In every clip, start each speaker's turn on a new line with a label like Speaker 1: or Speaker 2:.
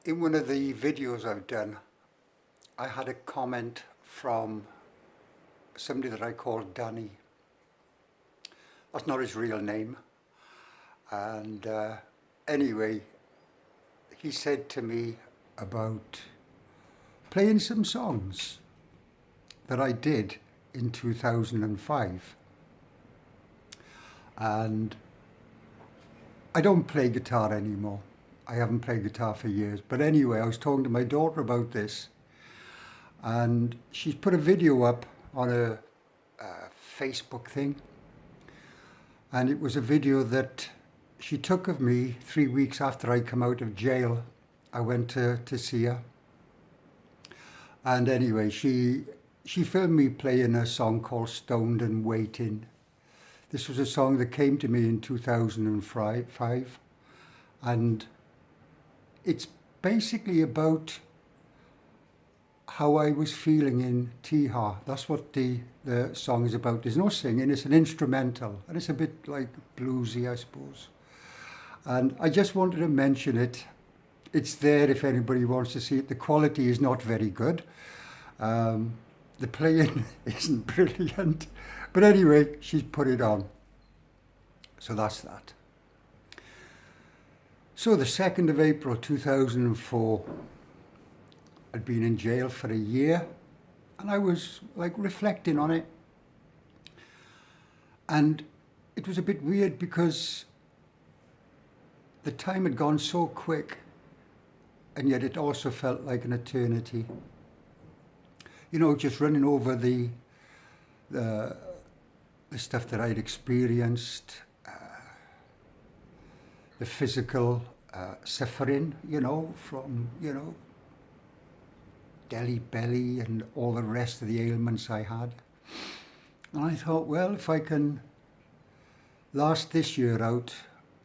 Speaker 1: In one of the videos I've done, I had a comment from somebody that I called Danny. That's not his real name. And anyway, he said to me about playing some songs that I did in 2005. And I don't play guitar anymore. I haven't played guitar for years. But anyway, I was talking to my daughter about this, and she's put a video up on a Facebook thing. And it was a video that she took of me 3 weeks after I come out of jail. I went to see her. And anyway, she filmed me playing a song called Stoned and Waiting. This was a song that came to me in 2005. And it's basically about how I was feeling in Tihar. That's what the song is about. There's no singing, it's an instrumental. And it's a bit like bluesy, I suppose. And I just wanted to mention it. It's there if anybody wants to see it. The quality is not very good. The playing isn't brilliant. But anyway, she's put it on. So that's that. So the 2nd of April 2004, I'd been in jail for a year, and I was like reflecting on it. And it was a bit weird because the time had gone so quick, and yet it also felt like an eternity. You know, just running over the stuff that I'd experienced, the physical suffering, from, deli belly and all the rest of the ailments I had. And I thought, well, if I can last this year out,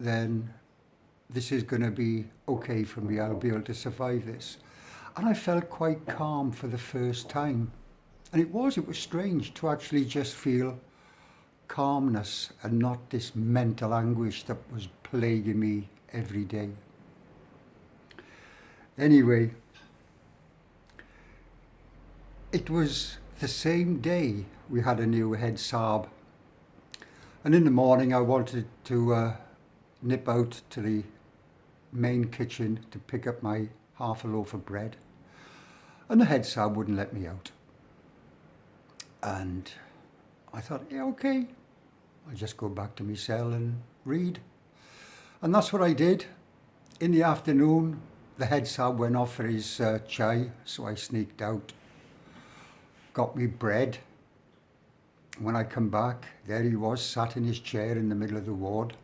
Speaker 1: then this is going to be okay for me. I'll be able to survive this. And I felt quite calm for the first time. And it was strange to actually just feel calmness and not this mental anguish that was plaguing me every day. Anyway, it was the same day we had a new head Saab. And in the morning I wanted to nip out to the main kitchen to pick up my half a loaf of bread. And the head Saab wouldn't let me out. And I thought, yeah, okay, I'll just go back to my cell and read. And that's what I did. In the afternoon, the head Saab went off for his chai, so I sneaked out, got me bread. When I come back, there he was, sat in his chair in the middle of the ward.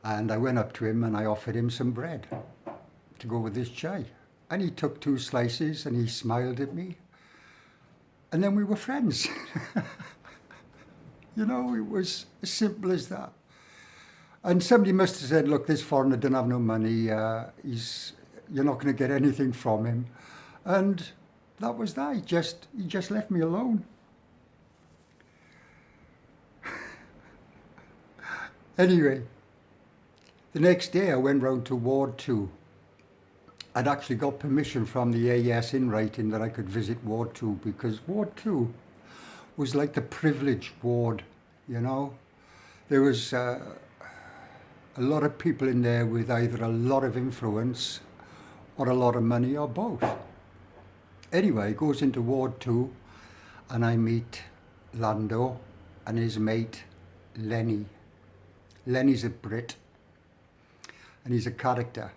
Speaker 1: And I went up to him and I offered him some bread to go with his chai. And he took 2 slices and he smiled at me. And then we were friends. It was as simple as that. And somebody must have said, look, this foreigner doesn't have no money. You're not going to get anything from him. And that was that. He just left me alone. Anyway, the next day I went round to Ward 2. I'd actually got permission from the AES in writing that I could visit Ward 2, because Ward 2 was like the privileged ward, There was a lot of people in there with either a lot of influence or a lot of money or both. Anyway, he goes into Ward 2 and I meet Lando and his mate Lenny. Lenny's a Brit and he's a character.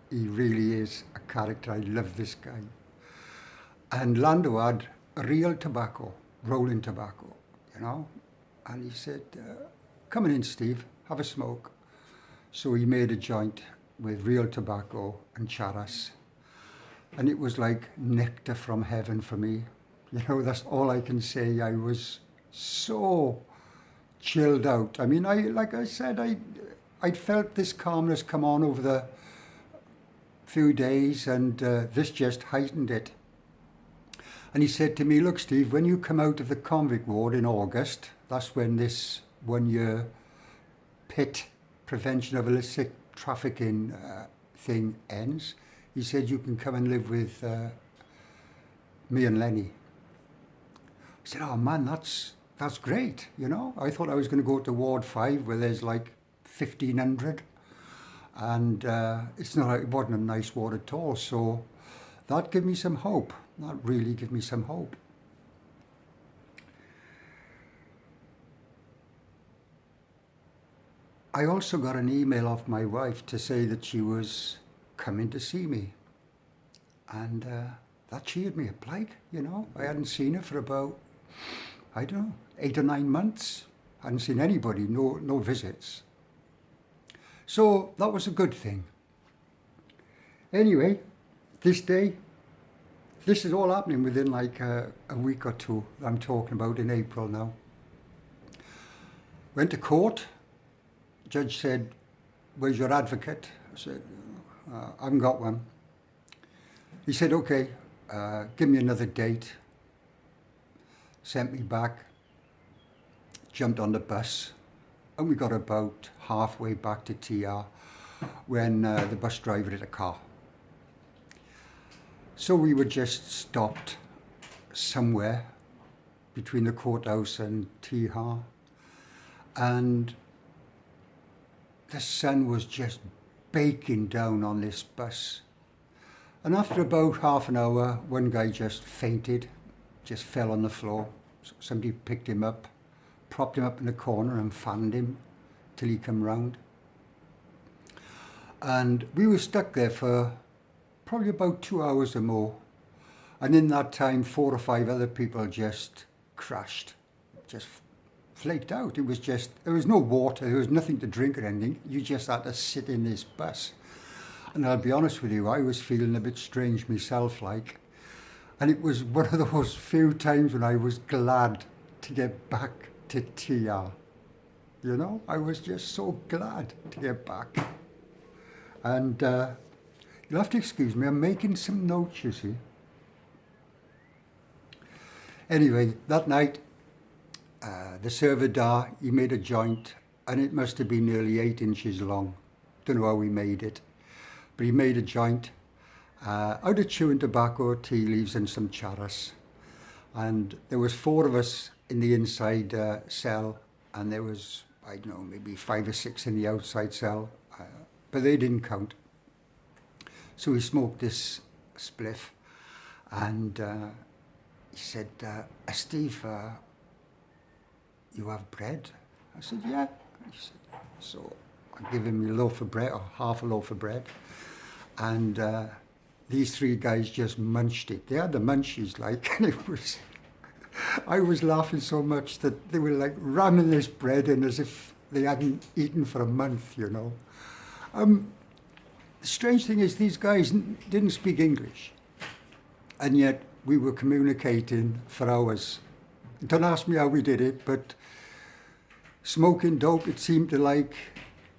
Speaker 1: He really is a character. I love this guy. And Lando had real tobacco, rolling tobacco, And he said, come in, Steve, have a smoke. So he made a joint with real tobacco and charas. And it was like nectar from heaven for me. That's all I can say. I was so chilled out. I mean, I'd felt this calmness come on over the few days, and this just heightened it. And he said to me, look, Steve, when you come out of the convict ward in August, that's when this 1-year PIT, Prevention of Illicit Trafficking thing ends, he said, you can come and live with me and Lenny. I said, oh man, that's great, you know. I thought I was going to go to Ward 5 where there's like 1,500, and it wasn't a nice ward at all. So that gave me some hope. That really gave me some hope. I also got an email off my wife to say that she was coming to see me, and that cheered me up, like, you know. I hadn't seen her for about, I don't know, 8 or 9 months. I hadn't seen anybody, no visits. So that was a good thing. Anyway, this day, this is all happening within like a week or two. I'm talking about in April now. Went to court. Judge said, where's your advocate? I said, I haven't got one. He said, okay, give me another date. Sent me back, jumped on the bus, and we got about halfway back to Tihar when the bus driver hit a car. So we were just stopped somewhere between the courthouse and Tihar, and the sun was just baking down on this bus. And after about half an hour, one guy just fainted, just fell on the floor. Somebody picked him up, propped him up in the corner and fanned him till he come round. And we were stuck there for probably about 2 hours or more. And in that time, 4 or 5 other people just crashed, just flaked out. There was no water, there was nothing to drink or anything. You just had to sit in this bus. And I'll be honest with you, I was feeling a bit strange myself, like. And it was one of those few times when I was glad to get back to Tihar. You know, I was just so glad to get back. And you'll have to excuse me, I'm making some notes, you see. Anyway, that night, the servitor, he made a joint, and it must have been nearly 8 inches long. Don't know how he made it, but he made a joint out of chewing tobacco, tea leaves, and some charas. And there was 4 of us in the inside cell, and there was, I don't know, maybe 5 or 6 in the outside cell, but they didn't count. So he smoked this spliff, and he said, Steve, you have bread? I said, yeah. He said, so I give him a loaf of bread, or half a loaf of bread, and these 3 guys just munched it. They had the munchies, like, and it was, I was laughing so much that they were like ramming this bread in as if they hadn't eaten for a month, you know. The strange thing is these guys didn't speak English, and yet we were communicating for hours. Don't ask me how we did it, but smoking dope, it seemed to like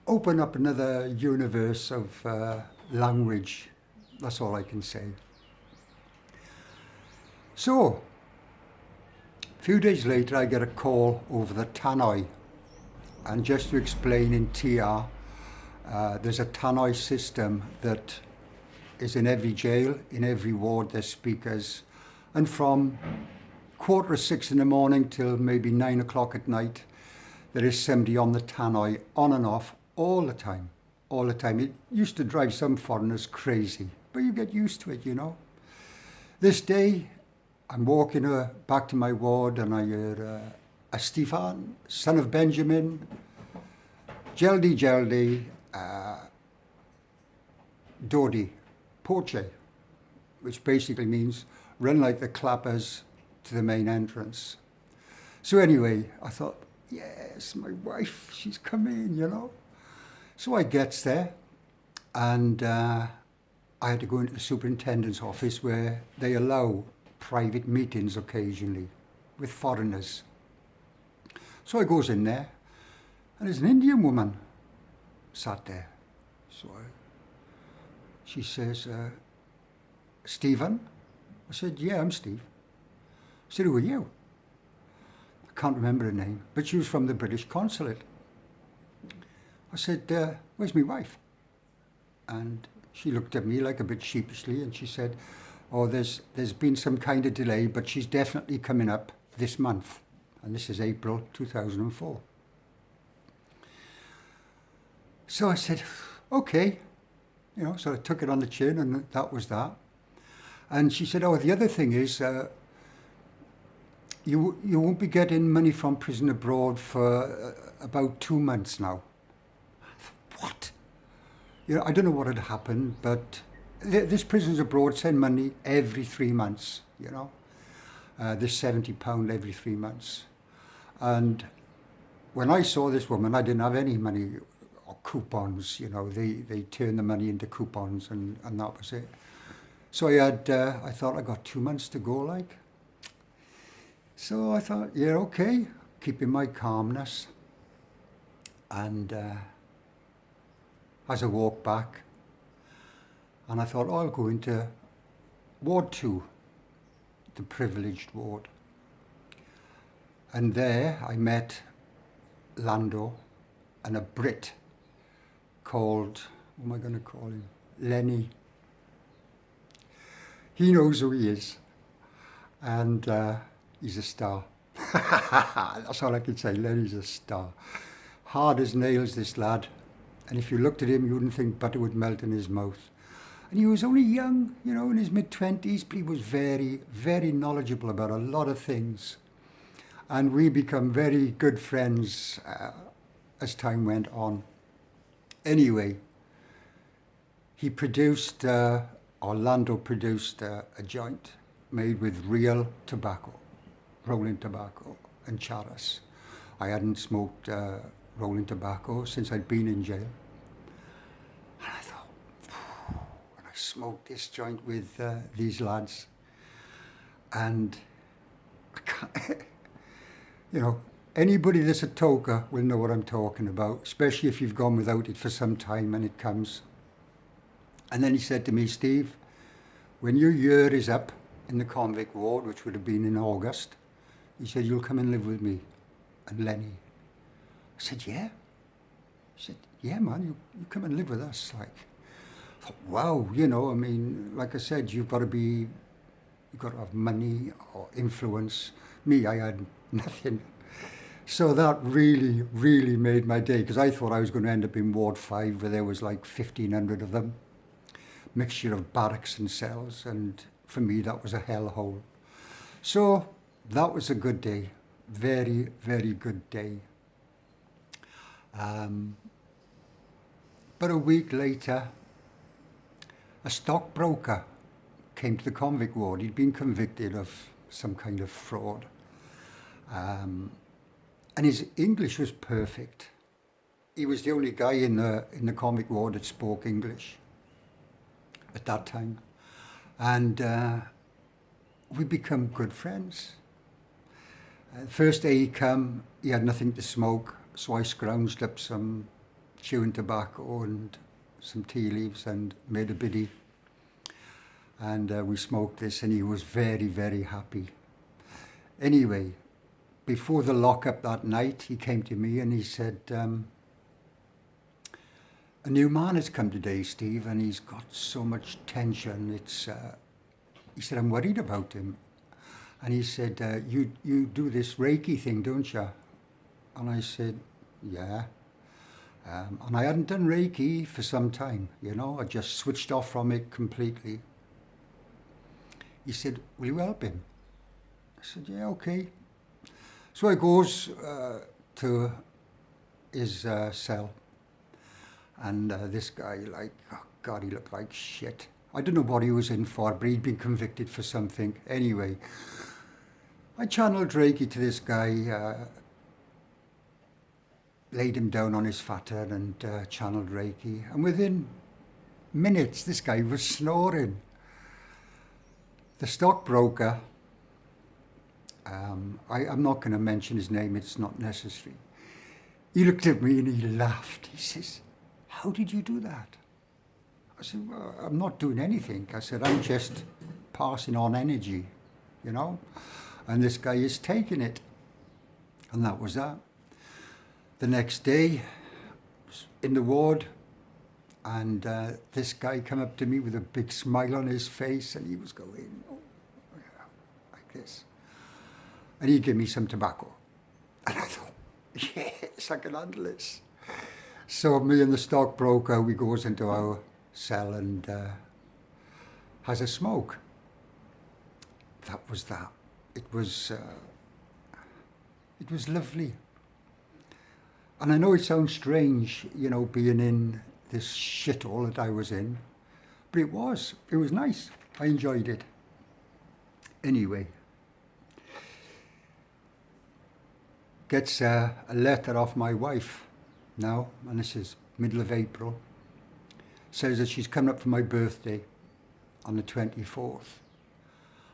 Speaker 1: open up another universe of language. That's all I can say. So, a few days later, I get a call over the tannoy. And just to explain, in Tihar, there's a tannoy system that is in every jail, in every ward, there's speakers. And from 5:45 in the morning till maybe 9 o'clock at night, there is somebody on the tannoy, on and off, all the time. All the time. It used to drive some foreigners crazy, but you get used to it, you know. This day, I'm walking back to my ward, and I hear a Stefan, son of Benjamin, Jaldi, Dodi, Poche, which basically means run like the clappers to the main entrance. So anyway, I thought, yes, my wife, she's come in, you know. So I gets there, and I had to go into the superintendent's office where they allow private meetings occasionally with foreigners. So I goes in there, and there's an Indian woman sat there. So she says, Stephen? I said, yeah, I'm Steve. I said, who are you? I can't remember her name, but she was from the British consulate. I said, where's my wife? And She looked at me like a bit sheepishly and she said, oh, there's been some kind of delay, but she's definitely coming up this month. And this is April 2004. So I said, okay. So I took it on the chin and that was that. And she said, oh, the other thing is, you won't be getting money from Prison Abroad for about 2 months now. I thought, what? I don't know what had happened, but this Prisons Abroad send money every 3 months, this £70 every 3 months. And when I saw this woman, I didn't have any money or coupons, they turned the money into coupons and that was it. So I thought I got 2 months to go, like. So I thought, yeah, okay, keeping my calmness. And as I walked back, and I thought, oh, I'll go into Ward 2, the privileged ward. And there I met Lando and a Brit called, what am I going to call him? Lenny. He knows who he is. And he's a star. That's all I can say. Lenny's a star. Hard as nails, this lad. And if you looked at him, you wouldn't think butter would melt in his mouth. And he was only young, in his mid-20s, but he was very, very knowledgeable about a lot of things. And we become very good friends as time went on. Anyway, he produced, Orlando produced a joint made with real tobacco, rolling tobacco and charas. I hadn't smoked rolling tobacco since I'd been in jail. And I thought, and I smoked this joint with these lads. And, anybody that's a toker will know what I'm talking about, especially if you've gone without it for some time and it comes. And then he said to me, Steve, when your year is up in the convict ward, which would have been in August, he said, you'll come and live with me and Lenny. I said, yeah. He said, yeah, man, you come and live with us. Like, I thought, wow, like I said, you've got to have money or influence. Me, I had nothing. So that really, really made my day, because I thought I was going to end up in Ward 5, where there was like 1,500 of them. Mixture of barracks and cells, and for me that was a hellhole. So that was a good day. Very, very good day. But a week later, a stockbroker came to the convict ward. He'd been convicted of some kind of fraud. And his English was perfect. He was the only guy in the convict ward that spoke English at that time. And we become good friends. First day he come, he had nothing to smoke, so I scrounged up some chewing tobacco and some tea leaves and made a biddy. And we smoked this, and he was very, very happy. Anyway, before the lockup that night, he came to me and he said, a new man has come today, Steve, and he's got so much tension. He said, I'm worried about him. And he said, you do this Reiki thing, don't you? And I said, yeah. And I hadn't done Reiki for some time, I just switched off from it completely. He said, will you help him? I said, yeah, okay. So I goes to his cell. And this guy, oh God, he looked like shit. I don't know what he was in for, but he'd been convicted for something. Anyway, I channeled Reiki to this guy, laid him down on his fatter and channeled Reiki. And within minutes, this guy was snoring. The stockbroker, I'm not going to mention his name, it's not necessary. He looked at me and he laughed. He says, how did you do that? I said, well, I'm not doing anything. I said, I'm just passing on energy, and this guy is taking it. And that was that. The next day, in the ward, And this guy come up to me with a big smile on his face, and he was going, oh, yeah, like this. And he gave me some tobacco. And I thought, yes, I can handle this. So me and the stockbroker, we goes into our cell and has a smoke. That was that. It was lovely. And I know it sounds strange, you know, being in this shithole that I was in, but it was nice. I enjoyed it. Anyway, gets a letter off my wife now, and this is middle of April. Says that she's coming up for my birthday on the 24th.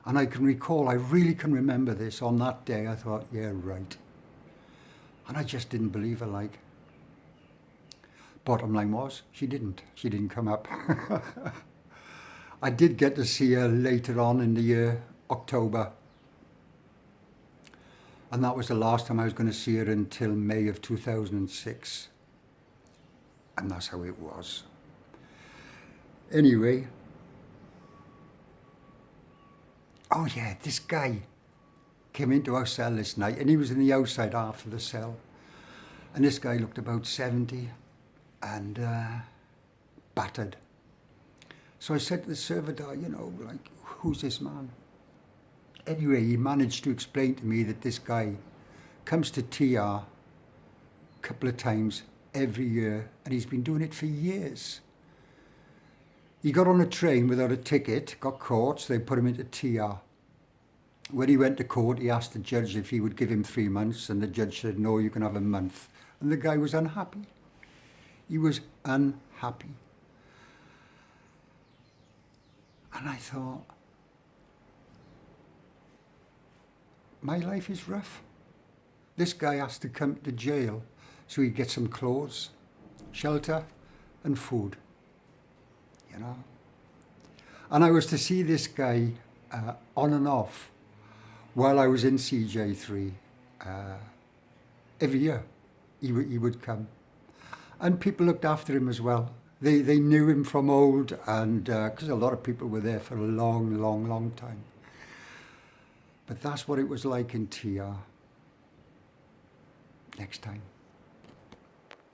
Speaker 1: And I can recall, I really can remember this, on that day I thought, yeah, right. And I just didn't believe her, like. Bottom line was, she didn't come up. I did get to see her later on in the year, October. And that was the last time I was going to see her until May of 2006. And that's how it was. Anyway. Oh yeah, this guy came into our cell this night, and he was in the outside half of the cell. And this guy looked about 70 and battered. So I said to the servitor, you know, like, who's this man? Anyway, he managed to explain to me that this guy comes to Tihar a couple of times every year, and he's been doing it for years. He got on a train without a ticket, got caught, so they put him into Tihar. When he went to court, he asked the judge if he would give him 3 months, and the judge said, no, you can have a month. And the guy was unhappy. He was unhappy. And I thought, my life is rough. This guy has to come to jail so he'd get some clothes, shelter, and food. You know? And I was to see this guy on and off while I was in CJ3. Every year he would come. And people looked after him as well. They knew him from old, and because a lot of people were there for a long, long, long time. But that's what it was like in Tihar. Next time.